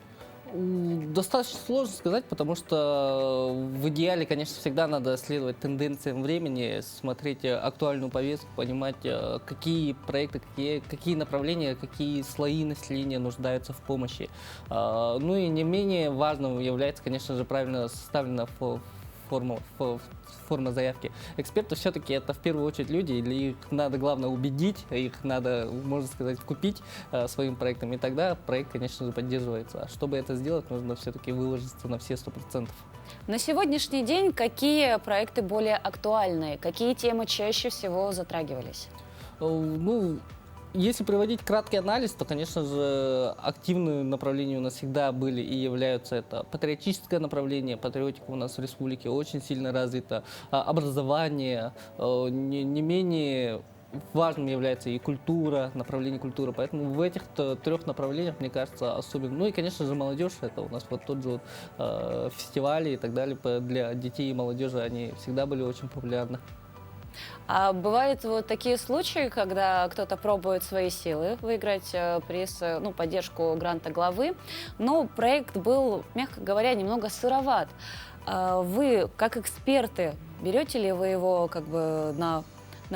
Достаточно сложно сказать, потому что в идеале, конечно, всегда надо следовать тенденциям времени, смотреть актуальную повестку, понимать, какие проекты, какие направления, какие слои населения нуждаются в помощи. Ну и не менее важным является, конечно же, правильно составлена форма заявки. Эксперты все-таки это в первую очередь люди, или их надо, главное, убедить, их надо, можно сказать, купить своим проектом, и тогда проект, конечно же, поддерживается. А чтобы это сделать, нужно все-таки выложиться на все 100%. На сегодняшний день какие проекты более актуальны? Какие темы чаще всего затрагивались? Ну, если приводить краткий анализ, то, конечно же, активные направления у нас всегда были и являются. Это патриотическое направление, патриотика у нас в республике очень сильно развита, образование, не менее важным является и культура, направление культуры. Поэтому в этих трех направлениях, мне кажется, особенно. Ну и, конечно же, молодежь. Это у нас вот тот же фестивали и так далее для детей и молодежи, они всегда были очень популярны. А бывают вот такие случаи, когда кто-то пробует свои силы выиграть приз, ну, поддержку гранта главы, но проект был, мягко говоря, немного сыроват. Вы, как эксперты, берете ли вы его как бы на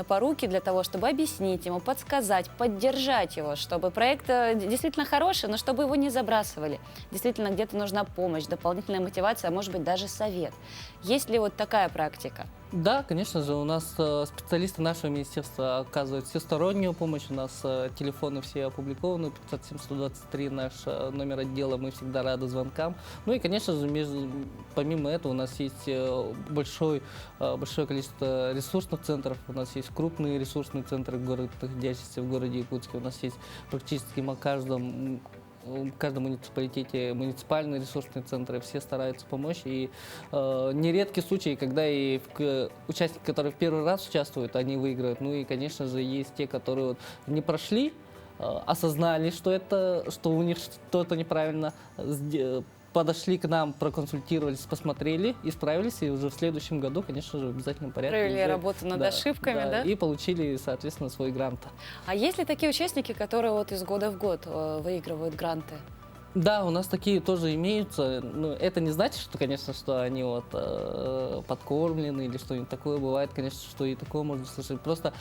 поруки для того, чтобы объяснить ему, подсказать, поддержать его, чтобы проект действительно хороший, но чтобы его не забрасывали. Действительно, где-то нужна помощь, дополнительная мотивация, а может быть даже совет. Есть ли вот такая практика? Да, конечно же, у нас специалисты нашего министерства оказывают всестороннюю помощь, у нас телефоны все опубликованы, 507-123 наш номер отдела, мы всегда рады звонкам. Ну и, конечно же, помимо этого у нас есть большое количество ресурсных центров, у нас есть крупные ресурсные центры, находящиеся в городе Якутске, у нас есть практически в каждом муниципалитете муниципальные ресурсные центры, все стараются помочь. И нередки случаи, когда и участники, которые в первый раз участвуют, они выигрывают. Ну и, конечно же, есть те, которые вот не прошли, осознали, что у них что-то неправильно, подошли к нам, проконсультировались, посмотрели, исправились, и уже в следующем году, конечно же, в обязательном порядке. Провели работу над ошибками, да? И получили, соответственно, свой грант. А есть ли такие участники, которые вот из года в год выигрывают гранты? Да, у нас такие тоже имеются. Но это не значит, что, конечно, что они вот подкормлены или что-нибудь такое. Бывает, конечно, что и такое можно слышать. Просто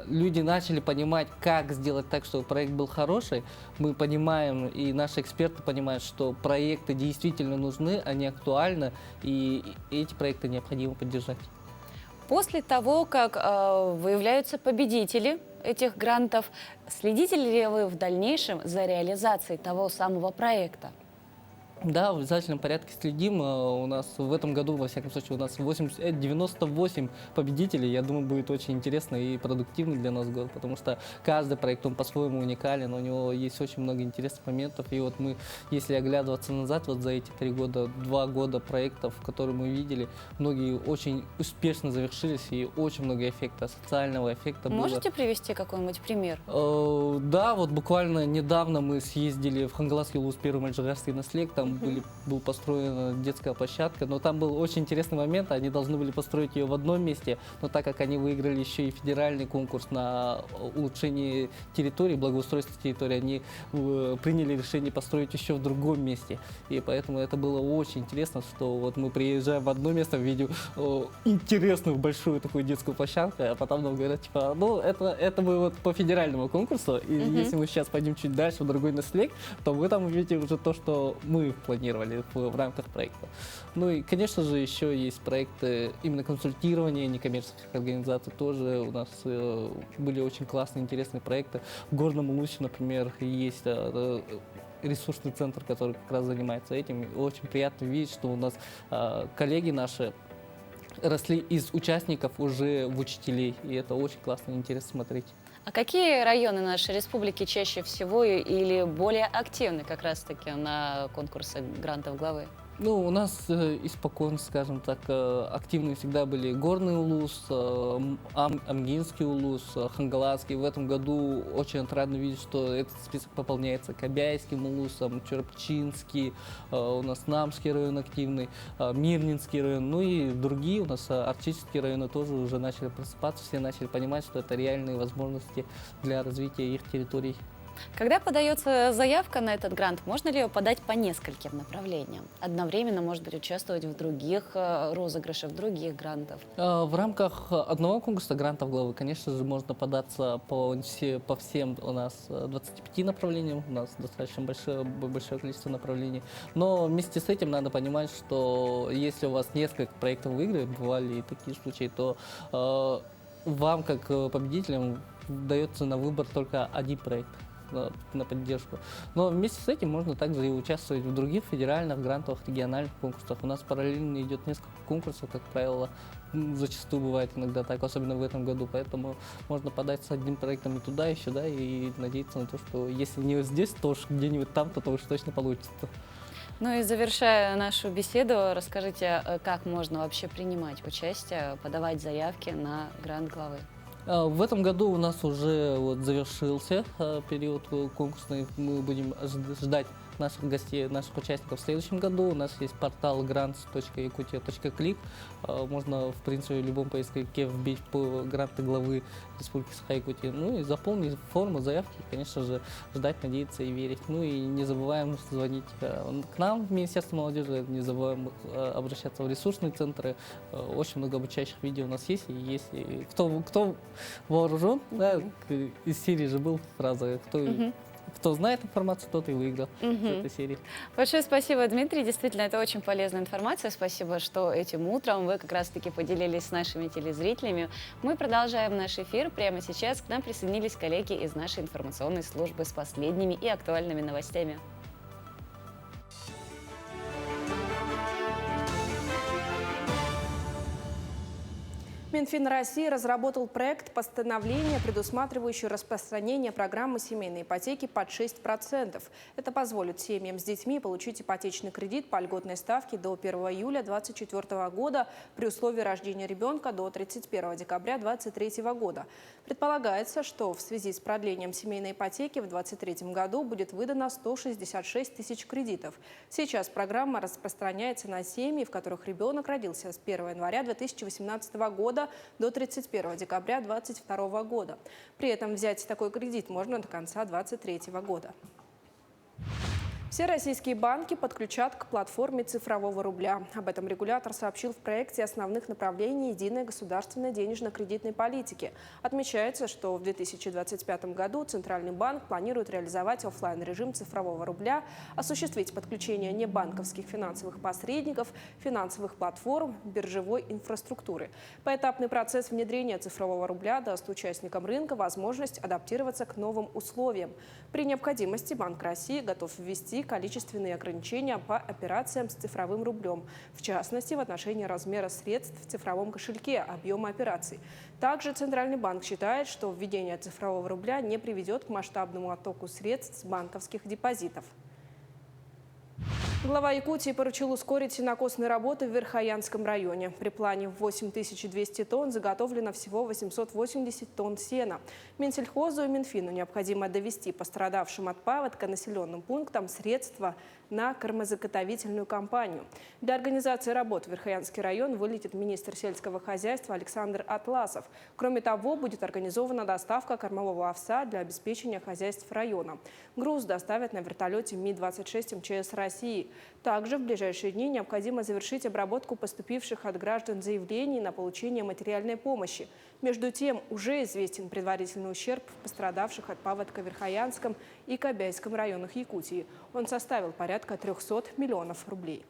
люди начали понимать, как сделать так, чтобы проект был хороший. Мы понимаем, и наши эксперты понимают, что проекты действительно нужны, они актуальны, и эти проекты необходимо поддержать. После того, как выявляются победители этих грантов, следите ли вы в дальнейшем за реализацией того самого проекта? Да, в обязательном порядке следим. У нас в этом году, во всяком случае, у нас 98 победителей. Я думаю, будет очень интересно и продуктивный для нас год, потому что каждый проект, он по-своему уникален, у него есть очень много интересных моментов. И вот мы, если оглядываться назад, вот за эти 3 года, 2 года проектов, которые мы видели, многие очень успешно завершились, и очень много эффекта, социального эффекта было. Можете привести какой-нибудь пример? Да, вот буквально недавно мы съездили в Хангаласский улус, первый мальчигарский наследник, там была построена детская площадка, но там был очень интересный момент, они должны были построить ее в одном месте, но так как они выиграли еще и федеральный конкурс на улучшение территории, благоустройство территории, они приняли решение построить еще в другом месте, и поэтому это было очень интересно, что вот мы приезжаем в одно место, видим интересную большую такую детскую площадку, а потом нам говорят, типа, ну это мы вот по федеральному конкурсу, и если мы сейчас пойдем чуть дальше в другой наследник, то вы там увидите уже то, что мы планировали в рамках проекта. Ну и, конечно же, еще есть проекты именно консультирования некоммерческих организаций. Тоже у нас были очень классные, интересные проекты. В Горном Улусе, например, есть ресурсный центр, который как раз занимается этим. И очень приятно видеть, что у нас коллеги наши росли из участников уже в учителей. И это очень классно и интересно смотреть. А какие районы нашей республики чаще всего или более активны как раз-таки на конкурсах грантов главы? Ну, у нас испокон, скажем так, активные всегда были Горный Улус, Амгинский Улус, Хангаласский. В этом году очень отрадно видеть, что этот список пополняется Кобяйским Улусом, Черпчинский, у нас Намский район активный, Мирнинский район, ну и другие у нас арктические районы тоже уже начали просыпаться, все начали понимать, что это реальные возможности для развития их территорий. Когда подается заявка на этот грант, можно ли ее подать по нескольким направлениям? Одновременно, может быть, участвовать в других розыгрышах, в других грантах? В рамках одного конкурса грантов главы, конечно же, можно податься по всем у нас 25 направлениям, у нас достаточно большое количество направлений. Но вместе с этим надо понимать, что если у вас несколько проектов выиграли, бывали и такие случаи, то вам, как победителям, дается на выбор только один проект на поддержку. Но вместе с этим можно также и участвовать в других федеральных, грантовых, региональных конкурсах. У нас параллельно идет несколько конкурсов, как правило, зачастую бывает иногда так, особенно в этом году. Поэтому можно подать с одним проектом и туда, и сюда, и надеяться на то, что если не здесь, то уж где-нибудь там-то, то уж точно получится. Ну и завершая нашу беседу, расскажите, как можно вообще принимать участие, подавать заявки на грант главы? В этом году у нас уже завершился период конкурсный. Мы будем ждать наших гостей, наших участников в следующем году. У нас есть портал grants.yakutia.click. Можно, в принципе, в любом поисковике вбить по гранты главы Республики Саха-Якутия. Ну и заполнить форму заявки, конечно же, ждать, надеяться и верить. Ну и не забываем звонить к нам в Министерство молодежи, не забываем обращаться в ресурсные центры. Очень много обучающих видео у нас есть. И если кто вооружен, да, из серии же был фраза, кто знает информацию, тот и выиграл с этой серии. Большое спасибо, Дмитрий. Действительно, это очень полезная информация. Спасибо, что этим утром вы как раз-таки поделились с нашими телезрителями. Мы продолжаем наш эфир. Прямо сейчас к нам присоединились коллеги из нашей информационной службы с последними и актуальными новостями. Минфин России разработал проект постановления, предусматривающий распространение программы семейной ипотеки под 6%. Это позволит семьям с детьми получить ипотечный кредит по льготной ставке до 1 июля 2024 года при условии рождения ребенка до 31 декабря 2023 года. Предполагается, что в связи с продлением семейной ипотеки в 2023 году будет выдано 166 тысяч кредитов. Сейчас программа распространяется на семьи, в которых ребенок родился с 1 января 2018 года до 31 декабря 2022 года. При этом взять такой кредит можно до конца 2023 года. Все российские банки подключат к платформе цифрового рубля. Об этом регулятор сообщил в проекте основных направлений единой государственной денежно-кредитной политики. Отмечается, что в 2025 году Центральный банк планирует реализовать офлайн-режим цифрового рубля, осуществить подключение небанковских финансовых посредников, финансовых платформ, биржевой инфраструктуры. Поэтапный процесс внедрения цифрового рубля даст участникам рынка возможность адаптироваться к новым условиям. При необходимости Банк России готов ввести количественные ограничения по операциям с цифровым рублем, в частности, в отношении размера средств в цифровом кошельке, объема операций. Также Центральный банк считает, что введение цифрового рубля не приведет к масштабному оттоку средств с банковских депозитов. Глава Якутии поручил ускорить сенокосные работы в Верхоянском районе. При плане в 8200 тонн заготовлено всего 880 тонн сена. Минсельхозу и Минфину необходимо довести пострадавшим от паводка населенным пунктам средства на кормозаготовительную кампанию. Для организации работ в Верхоянский район вылетит министр сельского хозяйства Александр Атласов. Кроме того, будет организована доставка кормового овса для обеспечения хозяйств района. Груз доставят на вертолете Ми-26 МЧС России. Также в ближайшие дни необходимо завершить обработку поступивших от граждан заявлений на получение материальной помощи. Между тем, уже известен предварительный ущерб пострадавших от паводка в Верхоянском и Кобяйском районах Якутии. Он составил порядка 300 миллионов рублей.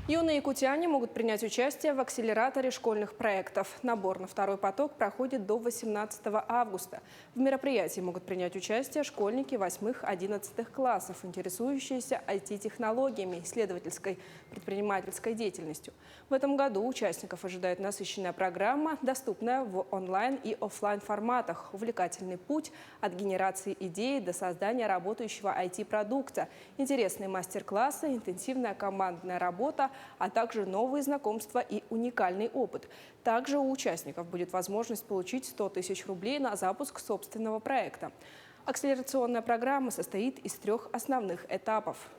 Юные якутяне могут принять участие в акселераторе школьных проектов. Набор на второй поток проходит до 18 августа. В мероприятии могут принять участие школьники 8-11 классов, интересующиеся IT-технологиями, исследовательской, предпринимательской деятельностью. В этом году участников ожидает насыщенная программа, доступная в онлайн и офлайн форматах, увлекательный путь от генерации идей до создания работающего IT-продукта, интересные мастер-классы, интенсивная командная работа, а также новые знакомства и уникальный опыт. Также у участников будет возможность получить 100 тысяч рублей на запуск собственного проекта. Акселерационная программа состоит из 3 основных этапов.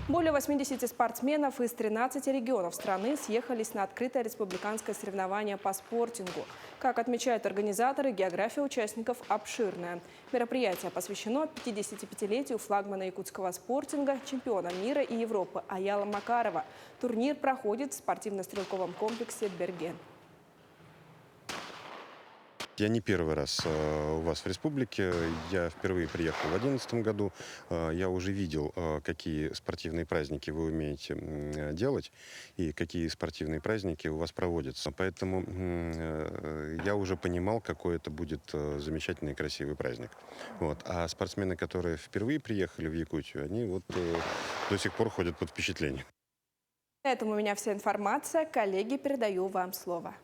Более 80 спортсменов из 13 регионов страны съехались на открытое республиканское соревнование по спортингу. Как отмечают организаторы, география участников обширная. Мероприятие посвящено 55-летию флагмана якутского спортинга, чемпиона мира и Европы Аяла Макарова. Турнир проходит в спортивно-стрелковом комплексе «Берген». Я не первый раз у вас в республике. Я впервые приехал в 2011 году. Я уже видел, какие спортивные праздники вы умеете делать и какие спортивные праздники у вас проводятся. Поэтому я уже понимал, какой это будет замечательный и красивый праздник. Вот. А спортсмены, которые впервые приехали в Якутию, они вот до сих пор ходят под впечатлением. На этом у меня вся информация. Коллеги, передаю вам слово.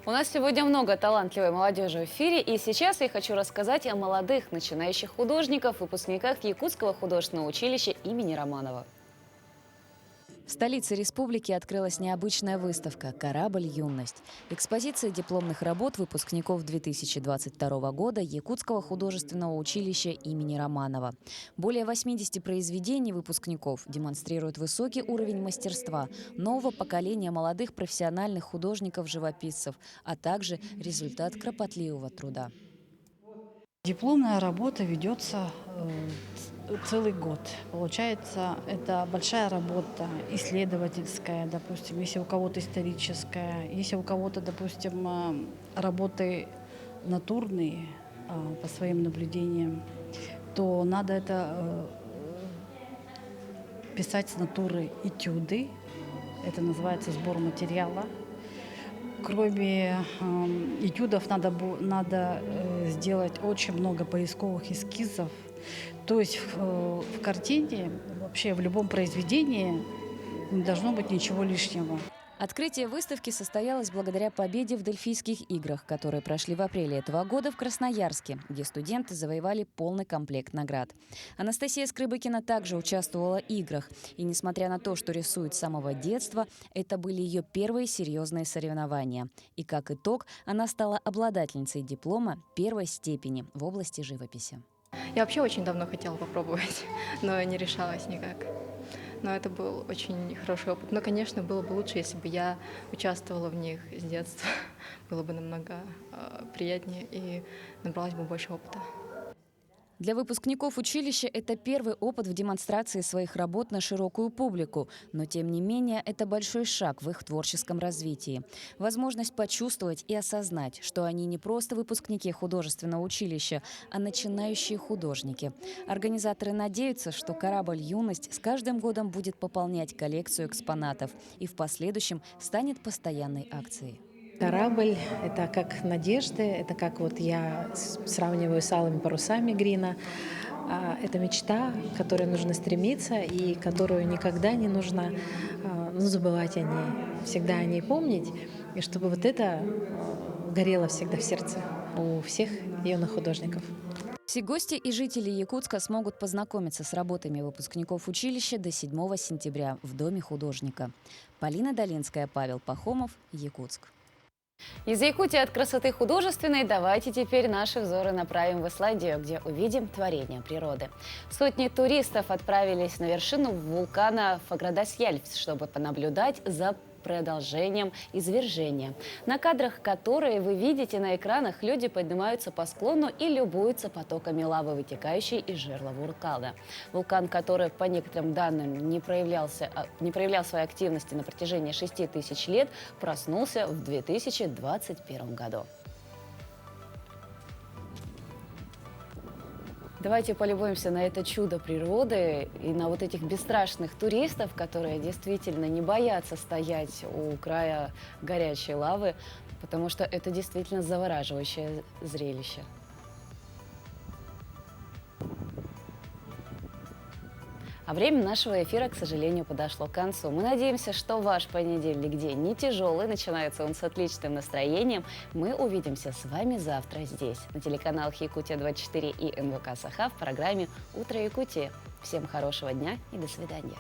У нас сегодня много талантливой молодежи в эфире, и сейчас я хочу рассказать о молодых начинающих художниках, выпускниках Якутского художественного училища имени Романова. В столице республики открылась необычная выставка «Корабль. Юность». Экспозиция дипломных работ выпускников 2022 года Якутского художественного училища имени Романова. Более 80 произведений выпускников демонстрируют высокий уровень мастерства нового поколения молодых профессиональных художников-живописцев, а также результат кропотливого труда. Дипломная работа ведется целый год. Получается, это большая работа, исследовательская, допустим, если у кого-то историческая, если у кого-то, допустим, работы натурные по своим наблюдениям, то надо это писать с натуры этюды. Это называется сбор материала. Кроме этюдов надо сделать очень много поисковых эскизов. То есть в картине, вообще в любом произведении не должно быть ничего лишнего. Открытие выставки состоялось благодаря победе в Дельфийских играх, которые прошли в апреле этого года в Красноярске, где студенты завоевали полный комплект наград. Анастасия Скрыбыкина также участвовала в играх. И несмотря на то, что рисует с самого детства, это были ее первые серьезные соревнования. И как итог, она стала обладательницей диплома первой степени в области живописи. Я вообще очень давно хотела попробовать, но не решалась никак. Но это был очень хороший опыт. Но, конечно, было бы лучше, если бы я участвовала в них с детства. Было бы намного приятнее и набралась бы больше опыта. Для выпускников училища это первый опыт в демонстрации своих работ на широкую публику, но тем не менее это большой шаг в их творческом развитии. Возможность почувствовать и осознать, что они не просто выпускники художественного училища, а начинающие художники. Организаторы надеются, что «Корабль. Юность» с каждым годом будет пополнять коллекцию экспонатов и в последующем станет постоянной акцией. Корабль – это как надежды, это как вот я сравниваю с алыми парусами Грина. Это мечта, к которой нужно стремиться и которую никогда не нужно забывать о ней, всегда о ней помнить, и чтобы вот это горело всегда в сердце у всех юных художников. Все гости и жители Якутска смогут познакомиться с работами выпускников училища до 7 сентября в Доме художника. Полина Долинская, Павел Пахомов, Якутск. Из Якутии от красоты художественной давайте теперь наши взоры направим в Исландию, где увидим творение природы. Сотни туристов отправились на вершину вулкана Фаградасьяльфс, чтобы понаблюдать за продолжением извержения. На кадрах, которые вы видите на экранах, люди поднимаются по склону и любуются потоками лавы, вытекающей из жерла вулкана. Вулкан, который, по некоторым данным, не проявлял своей активности на протяжении 6000 лет, проснулся в 2021 году. Давайте полюбуемся на это чудо природы и на вот этих бесстрашных туристов, которые действительно не боятся стоять у края горячей лавы, потому что это действительно завораживающее зрелище. А время нашего эфира, к сожалению, подошло к концу. Мы надеемся, что ваш понедельник день не тяжелый, начинается он с отличным настроением. Мы увидимся с вами завтра здесь, на телеканалах Якутия-24 и НВК Саха в программе «Утро Якутии». Всем хорошего дня и до свидания.